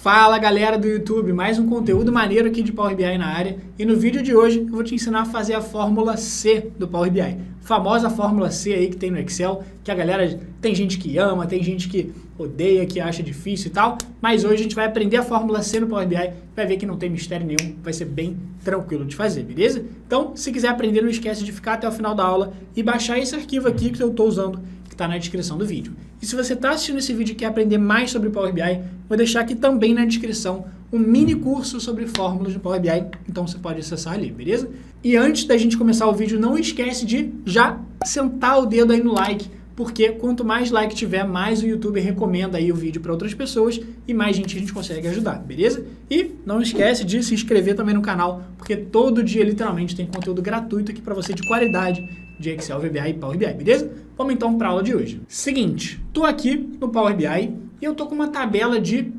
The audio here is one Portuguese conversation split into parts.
Fala galera do YouTube, mais um conteúdo maneiro aqui de Power BI na área e no vídeo de hoje eu vou te ensinar a fazer a fórmula C do Power BI. Famosa fórmula C aí que tem no Excel, que a galera, tem gente que ama, tem gente que odeia, que acha difícil e tal, mas hoje a gente vai aprender a fórmula C no Power BI, vai ver que não tem mistério nenhum, vai ser bem tranquilo de fazer, beleza? Então, se quiser aprender, não esquece de ficar até o final da aula e baixar esse arquivo aqui que eu estou usando, que está na descrição do vídeo. E se você está assistindo esse vídeo e quer aprender mais sobre Power BI, vou deixar aqui também na descrição um mini curso sobre fórmulas de Power BI, então você pode acessar ali, beleza? E antes da gente começar o vídeo, não esquece de já sentar o dedo aí no like, porque quanto mais like tiver, mais o YouTube recomenda aí o vídeo para outras pessoas e mais gente a gente consegue ajudar, beleza? E não esquece de se inscrever também no canal, porque todo dia literalmente tem conteúdo gratuito aqui para você de qualidade de Excel, VBA e Power BI, beleza? Vamos então para a aula de hoje. Seguinte, estou aqui no Power BI e eu estou com uma tabela de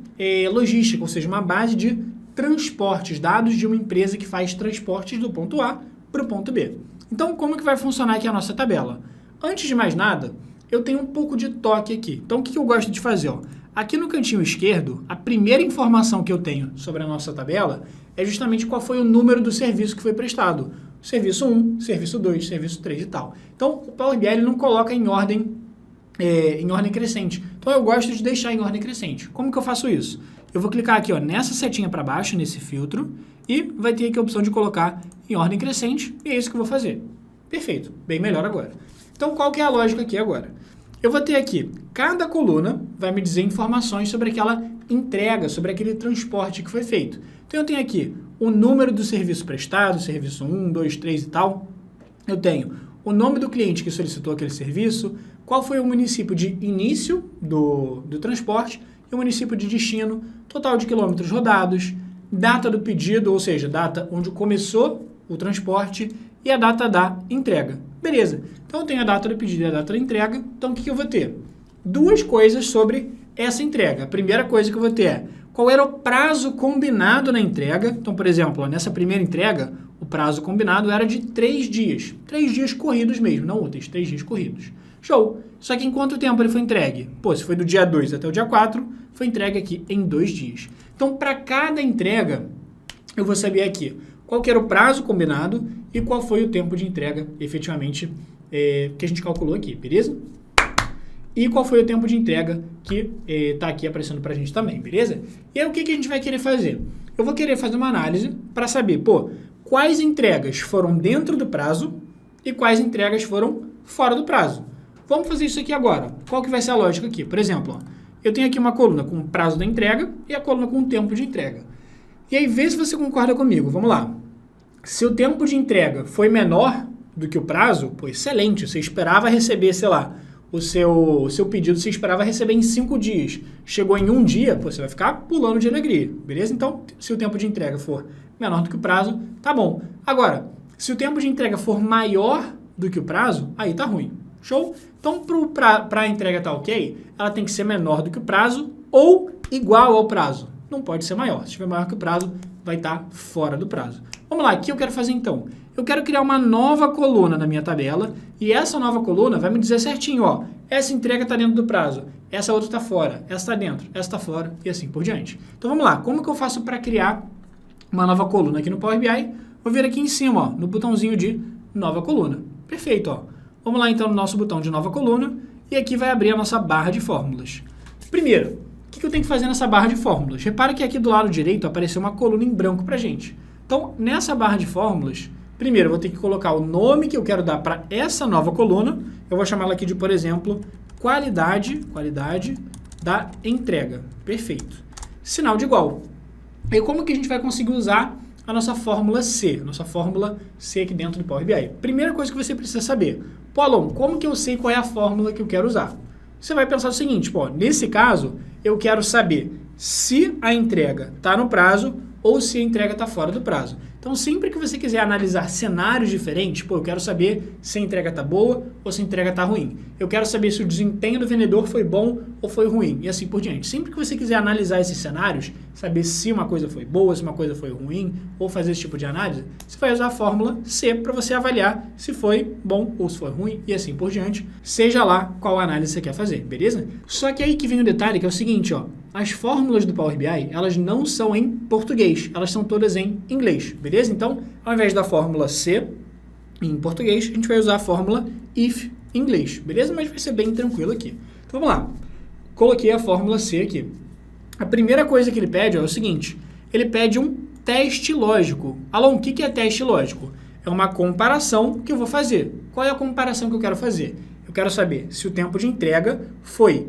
logística, ou seja, uma base de transportes, dados de uma empresa que faz transportes do ponto A para o ponto B. Então, como que vai funcionar aqui a nossa tabela? Antes de mais nada, eu tenho um pouco de toque aqui. Então, o que eu gosto de fazer? Ó? Aqui no cantinho esquerdo, a primeira informação que eu tenho sobre a nossa tabela é justamente qual foi o número do serviço que foi prestado. Serviço 1, serviço 2, serviço 3 e tal. Então, o Power BI ele não coloca em ordem crescente. Então, eu gosto de deixar em ordem crescente. Como que eu faço isso? Eu vou clicar aqui ó, nessa setinha para baixo, nesse filtro, e vai ter aqui a opção de colocar em ordem crescente, e é isso que eu vou fazer. Perfeito, bem melhor agora. Então, qual que é a lógica aqui agora? Eu vou ter aqui, cada coluna vai me dizer informações sobre aquela entrega, sobre aquele transporte que foi feito. Então, eu tenho aqui o número do serviço prestado, serviço 1, 2, 3 e tal. Eu tenho o nome do cliente que solicitou aquele serviço, qual foi o município de início do transporte e o município de destino, total de quilômetros rodados, data do pedido, ou seja, data onde começou o transporte e a data da entrega. Beleza. Então, eu tenho a data do pedido e a data da entrega. Então, o que eu vou ter? Duas coisas sobre essa entrega. A primeira coisa que eu vou ter é qual era o prazo combinado na entrega. Então, por exemplo, nessa primeira entrega, o prazo combinado era de 3 dias. 3 dias corridos mesmo, não úteis, 3 dias corridos. Show! Só que em quanto tempo ele foi entregue? Pô, se foi do dia 2 até o dia 4, foi entregue aqui em 2 dias. Então, para cada entrega, eu vou saber aqui qual que era o prazo combinado e qual foi o tempo de entrega, efetivamente, que a gente calculou aqui, beleza? E qual foi o tempo de entrega que está aqui aparecendo para a gente também, beleza? E aí, o que a gente vai querer fazer? Eu vou querer fazer uma análise para saber, pô, quais entregas foram dentro do prazo e quais entregas foram fora do prazo. Vamos fazer isso aqui agora. Qual que vai ser a lógica aqui? Por exemplo, ó, eu tenho aqui uma coluna com o prazo da entrega e a coluna com o tempo de entrega. E aí, vê se você concorda comigo. Vamos lá. Se o tempo de entrega foi menor do que o prazo, pô, excelente. Você esperava receber, sei lá, o seu pedido, você esperava receber em 5 dias. Chegou em 1 dia, pô, você vai ficar pulando de alegria, beleza? Então, se o tempo de entrega for menor do que o prazo, tá bom. Agora, se o tempo de entrega for maior do que o prazo, aí tá ruim. Show? Então, para a entrega tá ok, ela tem que ser menor do que o prazo ou igual ao prazo. Não pode ser maior. Se tiver maior que o prazo, vai estar fora do prazo. Vamos lá, o que eu quero fazer então? Eu quero criar uma nova coluna na minha tabela e essa nova coluna vai me dizer certinho, ó, essa entrega está dentro do prazo, essa outra está fora, essa está dentro, essa está fora e assim por diante. Então vamos lá, como que eu faço para criar uma nova coluna aqui no Power BI? Vou vir aqui em cima, ó, no botãozinho de nova coluna. Perfeito, ó. Vamos lá então no nosso botão de nova coluna e aqui vai abrir a nossa barra de fórmulas. Primeiro, o que eu tenho que fazer nessa barra de fórmulas? Repara que aqui do lado direito apareceu uma coluna em branco para a gente. Então, nessa barra de fórmulas, primeiro eu vou ter que colocar o nome que eu quero dar para essa nova coluna. Eu vou chamar ela aqui de, por exemplo, qualidade da entrega. Perfeito. Sinal de igual. E como que a gente vai conseguir usar a nossa fórmula C? Nossa fórmula C aqui dentro do Power BI. Primeira coisa que você precisa saber. Pô, Alon, como que eu sei qual é a fórmula que eu quero usar? Você vai pensar o seguinte, pô, nesse caso, eu quero saber se a entrega está no prazo ou se a entrega está fora do prazo. Então, sempre que você quiser analisar cenários diferentes, pô, eu quero saber se a entrega está boa ou se a entrega está ruim. Eu quero saber se o desempenho do vendedor foi bom ou foi ruim, e assim por diante. Sempre que você quiser analisar esses cenários, saber se uma coisa foi boa, se uma coisa foi ruim, ou fazer esse tipo de análise, você vai usar a fórmula C para você avaliar se foi bom ou se foi ruim, e assim por diante, seja lá qual análise você quer fazer, beleza? Só que aí que vem o detalhe, que é o seguinte, ó, as fórmulas do Power BI, elas não são em português, elas são todas em inglês, beleza? Então, ao invés da fórmula C em português, a gente vai usar a fórmula IF em inglês, beleza? Mas vai ser bem tranquilo aqui. Então, vamos lá. Coloquei a fórmula C aqui. A primeira coisa que ele pede é o seguinte, ele pede um teste lógico. Alon, o que é teste lógico? É uma comparação que eu vou fazer. Qual é a comparação que eu quero fazer? Eu quero saber se o tempo de entrega foi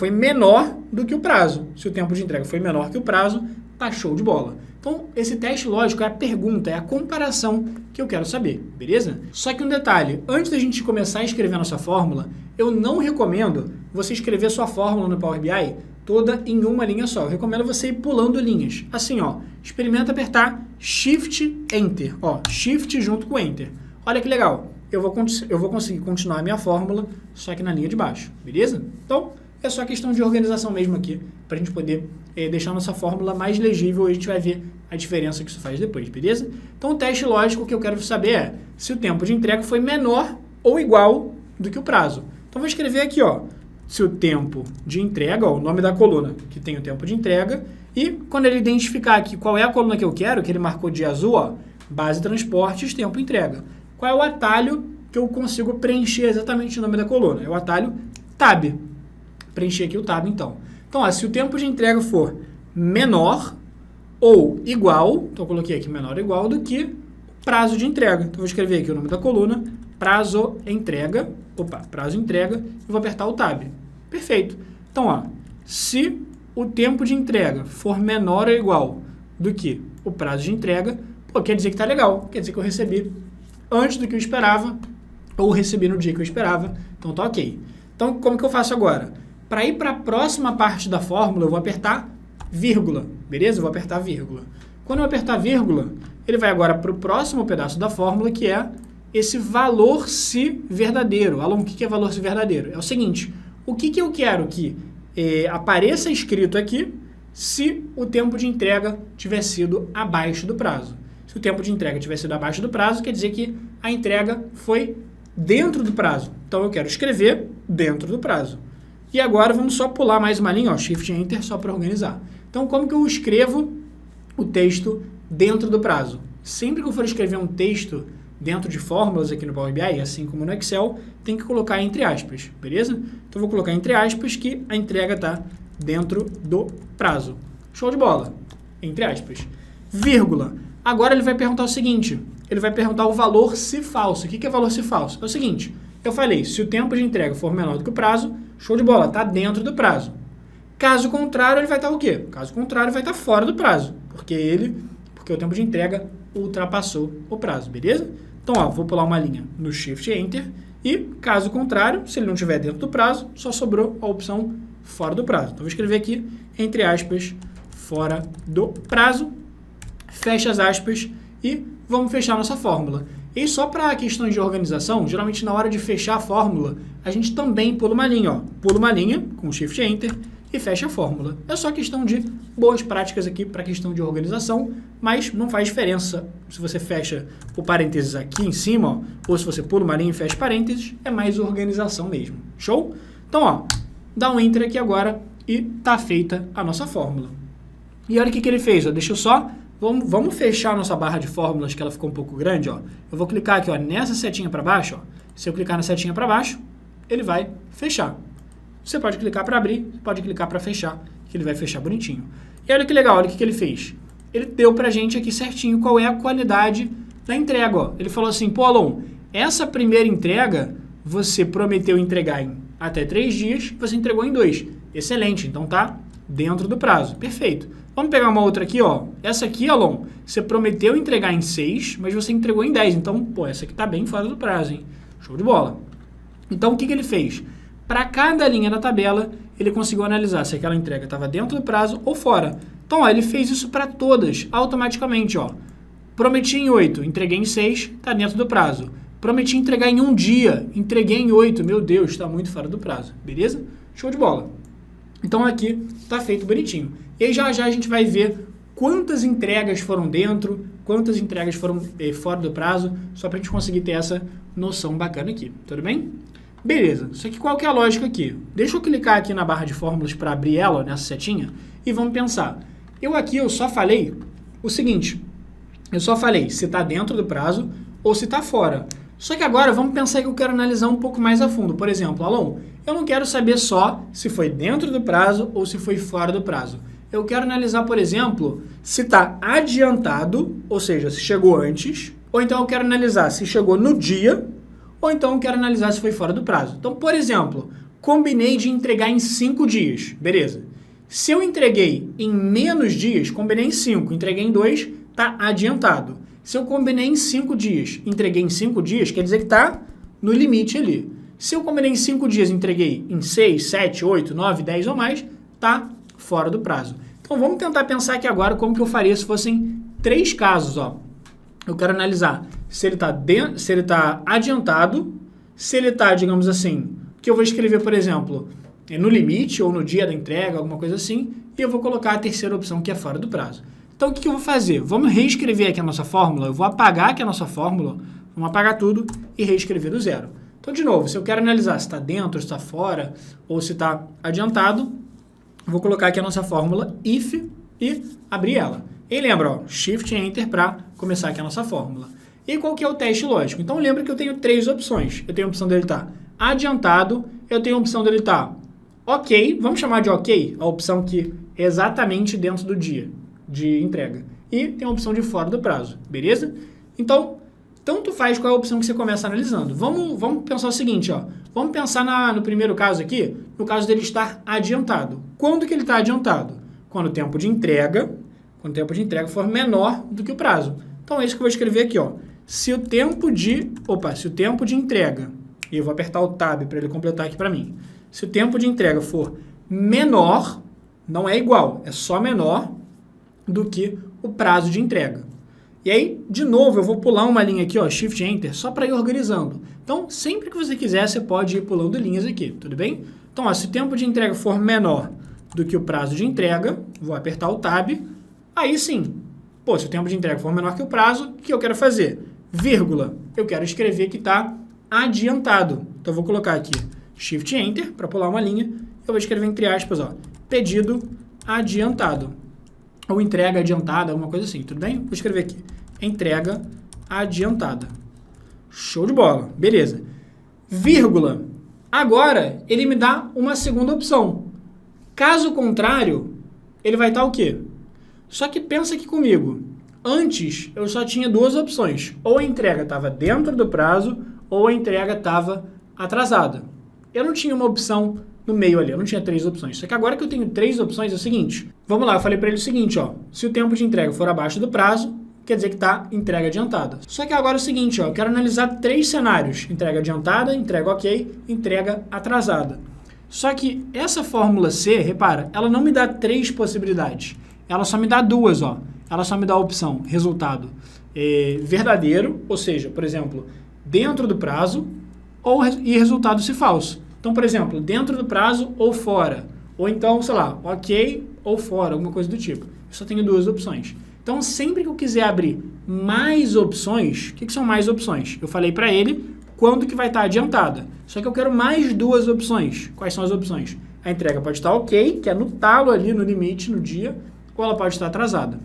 menor do que o prazo. Se o tempo de entrega foi menor que o prazo, tá show de bola. Então, esse teste lógico é a pergunta, é a comparação que eu quero saber, beleza? Só que um detalhe, antes da gente começar a escrever a nossa fórmula, eu não recomendo você escrever sua fórmula no Power BI toda em uma linha só. Eu recomendo você ir pulando linhas. Assim, ó, experimenta apertar Shift Enter, ó, Shift junto com Enter. Olha que legal. Eu vou conseguir continuar a minha fórmula, só que na linha de baixo, beleza? Então, é só questão de organização mesmo aqui, para a gente poder deixar a nossa fórmula mais legível e a gente vai ver a diferença que isso faz depois, beleza? Então, o teste lógico que eu quero saber é se o tempo de entrega foi menor ou igual do que o prazo. Então, vou escrever aqui, ó, se o tempo de entrega, ó, o nome da coluna que tem o tempo de entrega, e quando ele identificar aqui qual é a coluna que eu quero, que ele marcou de azul, ó, base transportes, tempo entrega. Qual é o atalho que eu consigo preencher exatamente o nome da coluna? É o atalho Tab. Preencher aqui o Tab, então. Então, ó, se o tempo de entrega for menor ou igual, então eu coloquei aqui menor ou igual do que prazo de entrega. Então, eu vou escrever aqui o nome da coluna, prazo entrega, e vou apertar o Tab. Perfeito. Então, ó, se o tempo de entrega for menor ou igual do que o prazo de entrega, pô, quer dizer que tá legal, quer dizer que eu recebi antes do que eu esperava, ou recebi no dia que eu esperava, então tá ok. Então, como que eu faço agora? Para ir para a próxima parte da fórmula, eu vou apertar vírgula, beleza? Eu vou apertar vírgula. Quando eu apertar vírgula, ele vai agora para o próximo pedaço da fórmula, que é esse valor se verdadeiro. Alon, o que é valor se verdadeiro? É o seguinte, o que eu quero que apareça escrito aqui se o tempo de entrega tiver sido abaixo do prazo. Se o tempo de entrega tiver sido abaixo do prazo, quer dizer que a entrega foi dentro do prazo. Então, eu quero escrever dentro do prazo. E agora, vamos só pular mais uma linha, ó, Shift Enter, só para organizar. Então, como que eu escrevo o texto dentro do prazo? Sempre que eu for escrever um texto dentro de fórmulas aqui no Power BI, assim como no Excel, tem que colocar entre aspas, beleza? Então, eu vou colocar entre aspas que a entrega está dentro do prazo. Show de bola. Entre aspas. Vírgula. Agora ele vai perguntar o seguinte, ele vai perguntar o valor se falso. O que é valor se falso? É o seguinte, eu falei, se o tempo de entrega for menor do que o prazo, show de bola, está dentro do prazo. Caso contrário, ele vai estar o quê? Caso contrário, vai estar fora do prazo, porque o tempo de entrega ultrapassou o prazo, beleza? Então, ó, vou pular uma linha no Shift Enter e, caso contrário, se ele não estiver dentro do prazo, só sobrou a opção fora do prazo. Então, vou escrever aqui, entre aspas, fora do prazo, fecha as aspas e vamos fechar nossa fórmula. E só para questões de organização, geralmente na hora de fechar a fórmula, a gente também pula uma linha, ó. Pula uma linha com Shift Enter e fecha a fórmula. É só questão de boas práticas aqui para questão de organização, mas não faz diferença se você fecha o parênteses aqui em cima, ó, ou se você pula uma linha e fecha parênteses, é mais organização mesmo. Show? Então, ó, dá um Enter aqui agora e tá feita a nossa fórmula. E olha o que ele fez, ó. Deixa eu só... Vamos fechar a nossa barra de fórmulas, que ela ficou um pouco grande, ó. Eu vou clicar aqui, ó, nessa setinha para baixo, ó. Se eu clicar na setinha para baixo, ele vai fechar. Você pode clicar para abrir, pode clicar para fechar, que ele vai fechar bonitinho. E olha que legal, olha o que ele fez. Ele deu pra gente aqui certinho qual é a qualidade da entrega, ó. Ele falou assim, pô, Alon, essa primeira entrega você prometeu entregar em até 3 dias, você entregou em 2. Excelente, então tá dentro do prazo. Perfeito. Vamos pegar uma outra aqui, ó. Essa aqui, Alon, você prometeu entregar em 6, mas você entregou em 10. Então, pô, essa aqui tá bem fora do prazo, hein? Show de bola. Então, o que ele fez? Para cada linha da tabela, ele conseguiu analisar se aquela entrega estava dentro do prazo ou fora. Então, ó, ele fez isso para todas, automaticamente, ó. Prometi em 8, entreguei em 6, está dentro do prazo. Prometi entregar em 1 dia, entreguei em 8. Meu Deus, está muito fora do prazo. Beleza? Show de bola. Então, aqui está feito bonitinho. E aí, já a gente vai ver quantas entregas foram dentro, quantas entregas foram fora do prazo, só para a gente conseguir ter essa noção bacana aqui. Tudo bem? Beleza, só que qual que é a lógica aqui? Deixa eu clicar aqui na barra de fórmulas para abrir ela, nessa setinha, e vamos pensar. Eu só falei o seguinte, eu só falei se está dentro do prazo ou se está fora. Só que agora vamos pensar que eu quero analisar um pouco mais a fundo. Por exemplo, Alon, eu não quero saber só se foi dentro do prazo ou se foi fora do prazo. Eu quero analisar, por exemplo, se está adiantado, ou seja, se chegou antes, ou então eu quero analisar se chegou no dia, ou então eu quero analisar se foi fora do prazo. Então, por exemplo, combinei de entregar em 5 dias, beleza. Se eu entreguei em menos dias, combinei em 5, entreguei em 2, está adiantado. Se eu combinei em 5 dias, entreguei em 5 dias, quer dizer que está no limite ali. Se eu combinei em 5 dias, entreguei em 6, 7, 8, 9, 10 ou mais, está fora do prazo. Então, vamos tentar pensar aqui agora como que eu faria se fossem 3 casos, ó. Eu quero analisar se ele está adiantado, se ele está, digamos assim, que eu vou escrever, por exemplo, no limite ou no dia da entrega, alguma coisa assim, e eu vou colocar a terceira opção, que é fora do prazo. Então, o que eu vou fazer? Vamos reescrever aqui a nossa fórmula, eu vou apagar aqui a nossa fórmula, vamos apagar tudo e reescrever do zero. Então, de novo, se eu quero analisar se está dentro, se está fora, ou se está adiantado, vou colocar aqui a nossa fórmula if e abrir ela. E lembra, ó, Shift Enter para começar aqui a nossa fórmula. E qual que é o teste lógico? Então lembra que eu tenho 3 opções. Eu tenho a opção dele estar adiantado, eu tenho a opção dele estar ok, vamos chamar de ok, a opção que é exatamente dentro do dia de entrega. E tem a opção de fora do prazo, beleza? Então, tanto faz qual é a opção que você começa analisando. Vamos pensar o seguinte, ó. Vamos pensar no primeiro caso aqui, no caso dele estar adiantado. Quando que ele está adiantado? Quando o tempo de entrega for menor do que o prazo. Então é isso que eu vou escrever aqui, ó. Se o tempo de entrega, e eu vou apertar o Tab para ele completar aqui para mim. Se o tempo de entrega for menor, não é igual, é só menor do que o prazo de entrega. E aí, de novo, eu vou pular uma linha aqui, ó, Shift Enter, só para ir organizando. Então, sempre que você quiser, você pode ir pulando linhas aqui, tudo bem? Então, ó, se o tempo de entrega for menor do que o prazo de entrega, vou apertar o Tab. Aí sim, se o tempo de entrega for menor que o prazo, o que eu quero fazer? Vírgula, eu quero escrever que está adiantado. Então, eu vou colocar aqui Shift Enter para pular uma linha. Eu vou escrever entre aspas, ó, pedido adiantado. Ou entrega adiantada, alguma coisa assim, tudo bem? Vou escrever aqui, entrega adiantada. Show de bola, beleza. Vírgula, agora ele me dá uma segunda opção. Caso contrário, ele vai estar o quê? Só que pensa aqui comigo, antes eu só tinha 2 opções, ou a entrega estava dentro do prazo, ou a entrega estava atrasada. Eu não tinha uma opção no meio ali, eu não tinha 3 opções. Só que agora que eu tenho 3 opções é o seguinte, vamos lá, eu falei para ele o seguinte, ó, se o tempo de entrega for abaixo do prazo, quer dizer que está entrega adiantada. Só que agora é o seguinte, ó, eu quero analisar 3 cenários, entrega adiantada, entrega ok, entrega atrasada. Só que essa fórmula C, repara, ela não me dá 3 possibilidades. Ela só me dá 2, ó. Ela só me dá a opção resultado verdadeiro, ou seja, por exemplo, dentro do prazo, e resultado se falso. Então, por exemplo, dentro do prazo ou fora. Ou então, sei lá, ok ou fora, alguma coisa do tipo. Eu só tenho 2 opções. Então, sempre que eu quiser abrir mais opções, o que são mais opções? Eu falei para ele quando que vai estar adiantada. Só que eu quero mais 2 opções. Quais são as opções? A entrega pode estar ok, que é no talo ali, no limite, no dia, ou ela pode estar atrasada.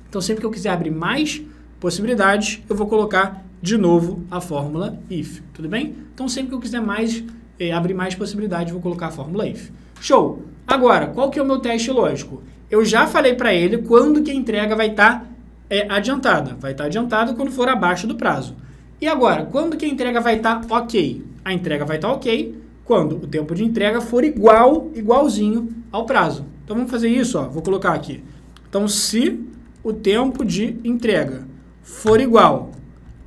Então, sempre que eu quiser abrir mais possibilidades, eu vou colocar de novo a fórmula if, tudo bem? Então, sempre que eu quiser abrir mais possibilidades, eu vou colocar a fórmula if. Show! Agora, qual que é o meu teste lógico? Eu já falei para ele quando que a entrega vai estar adiantada. Vai estar adiantada quando for abaixo do prazo. E agora, quando que a entrega vai estar ok? A entrega vai estar ok quando o tempo de entrega for igualzinho ao prazo. Então, vamos fazer isso, ó. Vou colocar aqui. Então, se o tempo de entrega for igual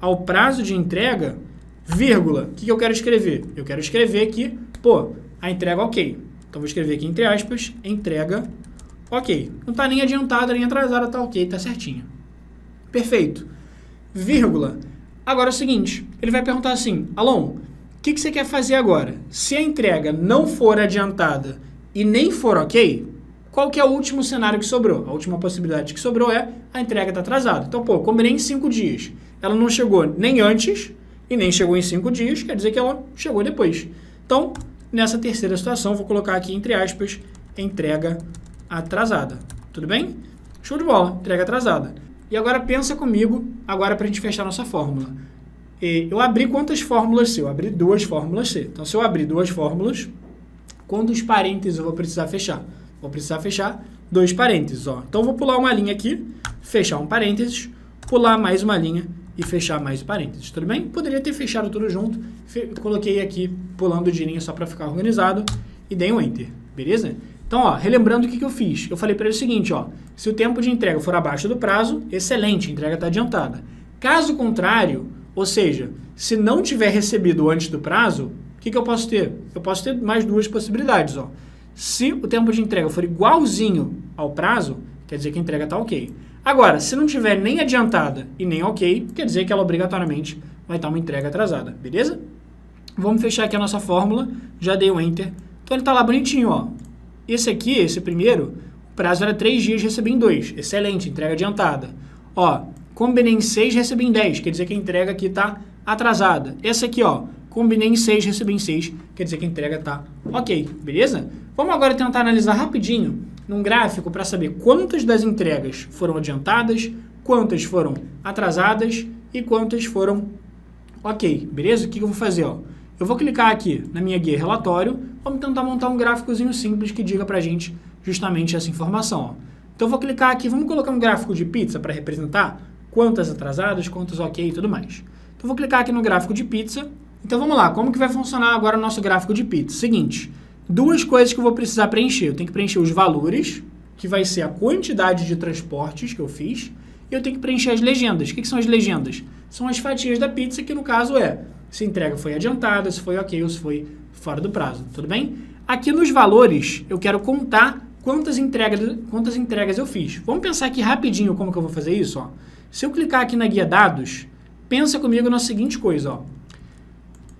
ao prazo de entrega, vírgula, o que eu quero escrever? Eu quero escrever que, a entrega ok. Então, vou escrever aqui entre aspas, entrega ok. Não está nem adiantada, nem atrasada, está ok, está certinho. Perfeito. Vírgula. Agora é o seguinte, ele vai perguntar assim, Alon, o que você quer fazer agora? Se a entrega não for adiantada e nem for ok, qual que é o último cenário que sobrou? A última possibilidade que sobrou é a entrega está atrasada. Então, combinei em 5 dias. Ela não chegou nem antes e nem chegou em 5 dias, quer dizer que ela chegou depois. Então, nessa terceira situação, vou colocar aqui entre aspas, entrega atrasada. Tudo bem? Show de bola, entrega atrasada. E agora pensa comigo, agora para a gente fechar nossa fórmula. Eu abri quantas fórmulas C? Eu abri 2 fórmulas C. Então, se eu abrir 2 fórmulas, quantos parênteses eu vou precisar fechar? Vou precisar fechar 2 parênteses. Ó. Então, eu vou pular uma linha aqui, fechar um parênteses, pular mais uma linha e fechar mais parênteses. Tudo bem? Poderia ter fechado tudo junto. Coloquei aqui, pulando de linha só para ficar organizado e dei um Enter. Beleza? Então, ó, relembrando o que eu fiz. Eu falei para ele o seguinte, ó, se o tempo de entrega for abaixo do prazo, excelente, a entrega está adiantada. Caso contrário, ou seja, se não tiver recebido antes do prazo, o que eu posso ter? Eu posso ter mais 2 possibilidades. Ó. Se o tempo de entrega for igualzinho ao prazo, quer dizer que a entrega está ok. Agora, se não tiver nem adiantada e nem ok, quer dizer que ela obrigatoriamente vai estar uma entrega atrasada, beleza? Vamos fechar aqui a nossa fórmula, já dei o Enter. Então ele está lá bonitinho, ó. Esse aqui, esse primeiro, o prazo era 3 dias, recebi em 2. Excelente, entrega adiantada. Ó, combinei em 6, recebi em 10. Quer dizer que a entrega aqui está atrasada. Essa aqui, ó, combinei em 6, recebi em 6. Quer dizer que a entrega está ok, beleza? Vamos agora tentar analisar rapidinho num gráfico para saber quantas das entregas foram adiantadas, quantas foram atrasadas e quantas foram ok, beleza? O que eu vou fazer, ó? Eu vou clicar aqui na minha guia relatório, vamos tentar montar um gráficozinho simples que diga pra gente justamente essa informação. Ó. Então eu vou clicar aqui, vamos colocar um gráfico de pizza para representar quantas atrasadas, quantas ok e tudo mais. Então eu vou clicar aqui no gráfico de pizza. Então vamos lá, como que vai funcionar agora o nosso gráfico de pizza? Seguinte, 2 coisas que eu vou precisar preencher. Eu tenho que preencher os valores, que vai ser a quantidade de transportes que eu fiz, e eu tenho que preencher as legendas. O que são as legendas? São as fatias da pizza, que no caso é se a entrega foi adiantada, se foi ok ou se foi fora do prazo, tudo bem? Aqui nos valores, eu quero contar quantas entregas eu fiz. Vamos pensar aqui rapidinho como que eu vou fazer isso, ó. Se eu clicar aqui na guia dados, pensa comigo na seguinte coisa, ó.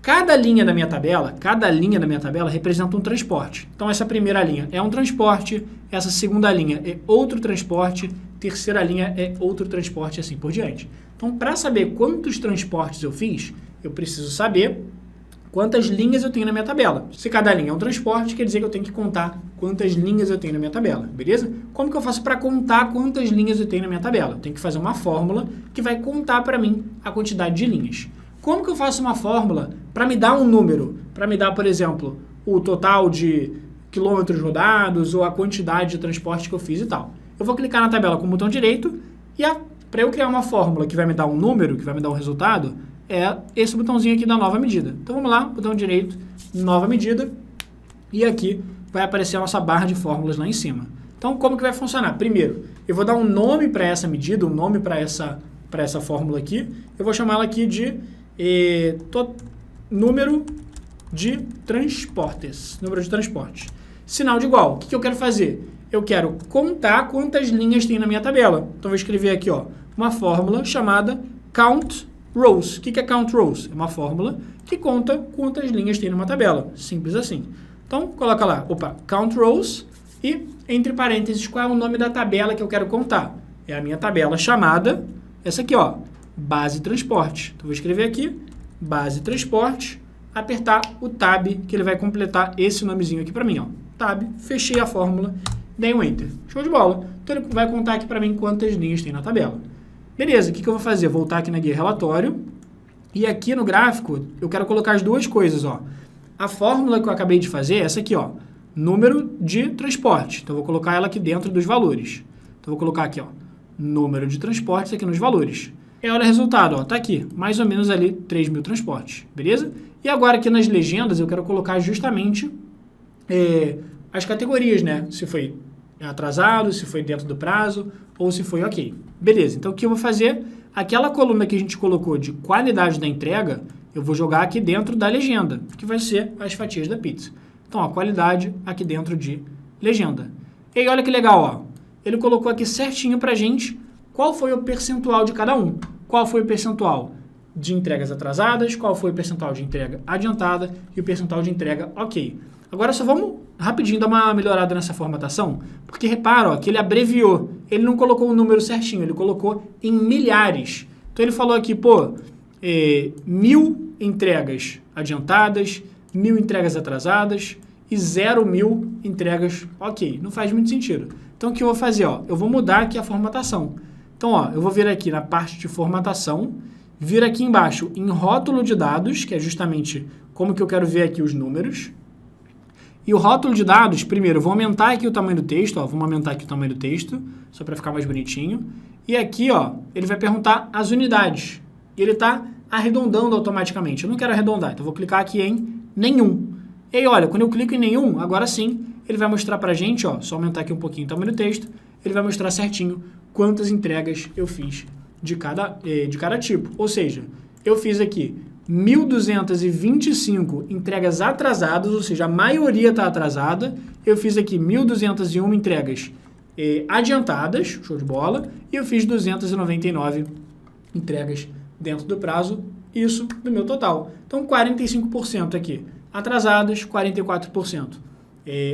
Cada linha da minha tabela representa um transporte. Então, essa primeira linha é um transporte, essa segunda linha é outro transporte, terceira linha é outro transporte e assim por diante. Então, para saber quantos transportes eu fiz, eu preciso saber quantas linhas eu tenho na minha tabela. Se cada linha é um transporte, quer dizer que eu tenho que contar quantas linhas eu tenho na minha tabela, beleza? Como que eu faço para contar quantas linhas eu tenho na minha tabela? Eu tenho que fazer uma fórmula que vai contar para mim a quantidade de linhas. Como que eu faço uma fórmula para me dar um número? Para me dar, por exemplo, o total de quilômetros rodados ou a quantidade de transporte que eu fiz e tal. Eu vou clicar na tabela com o botão direito e para eu criar uma fórmula que vai me dar um número, que vai me dar um resultado, é esse botãozinho aqui da nova medida. Então vamos lá, botão direito, nova medida, e aqui vai aparecer a nossa barra de fórmulas lá em cima. Então como que vai funcionar? Primeiro, eu vou dar um nome para essa medida, um nome para essa fórmula aqui, eu vou chamar ela aqui de número de transportes. Sinal de igual. O que eu quero fazer? Eu quero contar quantas linhas tem na minha tabela. Então, vou escrever aqui, ó, uma fórmula chamada count rows. O que é count rows? É uma fórmula que conta quantas linhas tem numa tabela. Simples assim. Então, coloca lá, count rows e, entre parênteses, qual é o nome da tabela que eu quero contar? É a minha tabela chamada, essa aqui, ó, base transporte. Então, vou escrever aqui, base transporte, apertar o tab, que ele vai completar esse nomezinho aqui para mim, ó. Tab, fechei a fórmula, dei um Enter. Show de bola. Então, ele vai contar aqui para mim quantas linhas tem na tabela. Beleza, o que eu vou fazer? Voltar aqui na guia relatório, e aqui no gráfico, eu quero colocar as 2 coisas, ó. A fórmula que eu acabei de fazer é essa aqui, ó, número de transporte. Então, eu vou colocar ela aqui dentro dos valores. Então, eu vou colocar aqui, ó, número de transportes aqui nos valores. E olha o resultado, ó, tá aqui, mais ou menos ali 3.000 transportes, beleza? E agora aqui nas legendas eu quero colocar justamente as categorias, né? Se foi atrasado, se foi dentro do prazo ou se foi ok. Beleza, então o que eu vou fazer? Aquela coluna que a gente colocou de qualidade da entrega, eu vou jogar aqui dentro da legenda, que vai ser as fatias da pizza. Então, a qualidade aqui dentro de legenda. E aí, olha que legal, ó. Ele colocou aqui certinho pra gente qual foi o percentual de cada um. Qual foi o percentual de entregas atrasadas, qual foi o percentual de entrega adiantada e o percentual de entrega ok. Agora só vamos rapidinho dar uma melhorada nessa formatação, porque repara, ó, que ele abreviou, ele não colocou o número certinho, ele colocou em milhares. Então ele falou aqui, 1.000 entregas adiantadas, 1000 entregas atrasadas e 0.000 entregas, ok, não faz muito sentido. Então, o que eu vou fazer? Ó, eu vou mudar aqui a formatação. Então, ó, eu vou vir aqui na parte de formatação, vir aqui embaixo em rótulo de dados, que é justamente como que eu quero ver aqui os números. E o rótulo de dados, primeiro, eu vou aumentar aqui o tamanho do texto, ó, vamos aumentar aqui o tamanho do texto, só para ficar mais bonitinho. E aqui, ó, ele vai perguntar as unidades. E ele está arredondando automaticamente. Eu não quero arredondar, então eu vou clicar aqui em nenhum. E aí, olha, quando eu clico em nenhum, agora sim, ele vai mostrar para a gente, ó, só aumentar aqui um pouquinho o tamanho do texto, ele vai mostrar certinho quantas entregas eu fiz de cada tipo. Ou seja, eu fiz aqui 1.225 entregas atrasadas, ou seja, a maioria está atrasada. Eu fiz aqui 1.201 entregas adiantadas, show de bola, e eu fiz 299 entregas dentro do prazo, isso do meu total. Então, 45% aqui atrasadas, 44%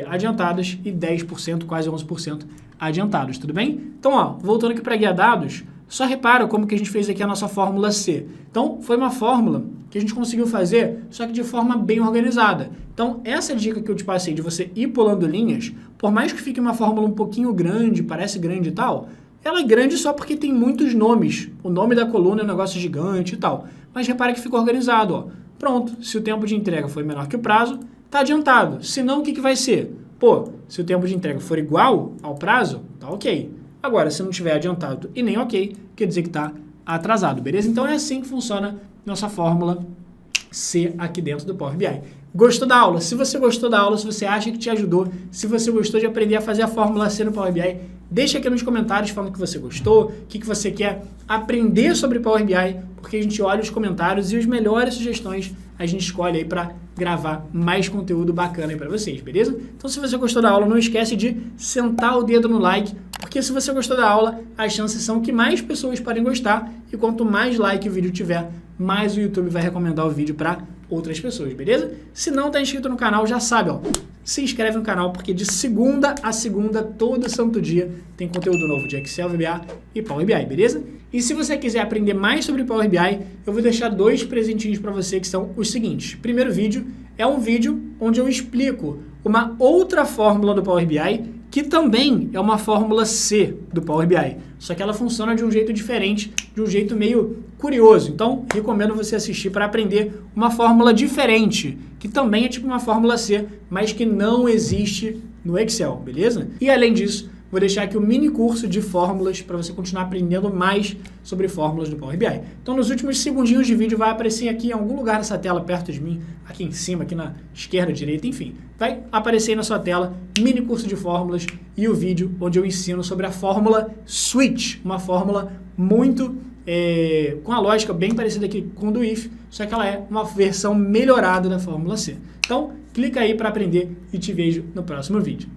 adiantadas e 10%, quase 11% adiantados, tudo bem? Então, ó, voltando aqui para a guia dados, só repara como que a gente fez aqui a nossa fórmula C. Então, foi uma fórmula que a gente conseguiu fazer, só que de forma bem organizada. Então, essa dica que eu te passei de você ir pulando linhas, por mais que fique uma fórmula um pouquinho grande, parece grande e tal, ela é grande só porque tem muitos nomes. O nome da coluna é um negócio gigante e tal. Mas repara que ficou organizado, ó. Pronto, se o tempo de entrega foi menor que o prazo, está adiantado. Se não, o que vai ser? Pô, se o tempo de entrega for igual ao prazo, tá ok. Agora, se não tiver adiantado e nem ok, quer dizer que está atrasado, beleza? Então é assim que funciona nossa fórmula C aqui dentro do Power BI. Gostou da aula? Se você gostou da aula, se você acha que te ajudou, se você gostou de aprender a fazer a fórmula C no Power BI, deixa aqui nos comentários falando que você gostou, o que você quer aprender sobre Power BI, porque a gente olha os comentários e as melhores sugestões a gente escolhe aí para gravar mais conteúdo bacana aí para vocês, beleza? Então, se você gostou da aula, não esquece de sentar o dedo no like, porque se você gostou da aula, as chances são que mais pessoas podem gostar e quanto mais like o vídeo tiver, mais o YouTube vai recomendar o vídeo para outras pessoas, beleza? Se não está inscrito no canal, já sabe, ó, se inscreve no canal, porque de segunda a segunda, todo santo dia, tem conteúdo novo de Excel, VBA e Power BI, beleza? E se você quiser aprender mais sobre Power BI, eu vou deixar 2 presentinhos para você, que são os seguintes. Primeiro vídeo é um vídeo onde eu explico uma outra fórmula do Power BI, que também é uma fórmula C do Power BI, só que ela funciona de um jeito diferente, de um jeito meio curioso. Então, recomendo você assistir para aprender uma fórmula diferente, que também é tipo uma fórmula C, mas que não existe no Excel, beleza? E além disso, vou deixar aqui o mini curso de fórmulas para você continuar aprendendo mais sobre fórmulas do Power BI. Então, nos últimos segundinhos de vídeo vai aparecer aqui em algum lugar nessa tela, perto de mim, aqui em cima, aqui na esquerda, direita, enfim. Vai aparecer aí na sua tela, mini curso de fórmulas e o vídeo onde eu ensino sobre a fórmula Switch, uma fórmula muito com a lógica bem parecida aqui com o do if, só que ela é uma versão melhorada da fórmula C. Então, clica aí para aprender e te vejo no próximo vídeo.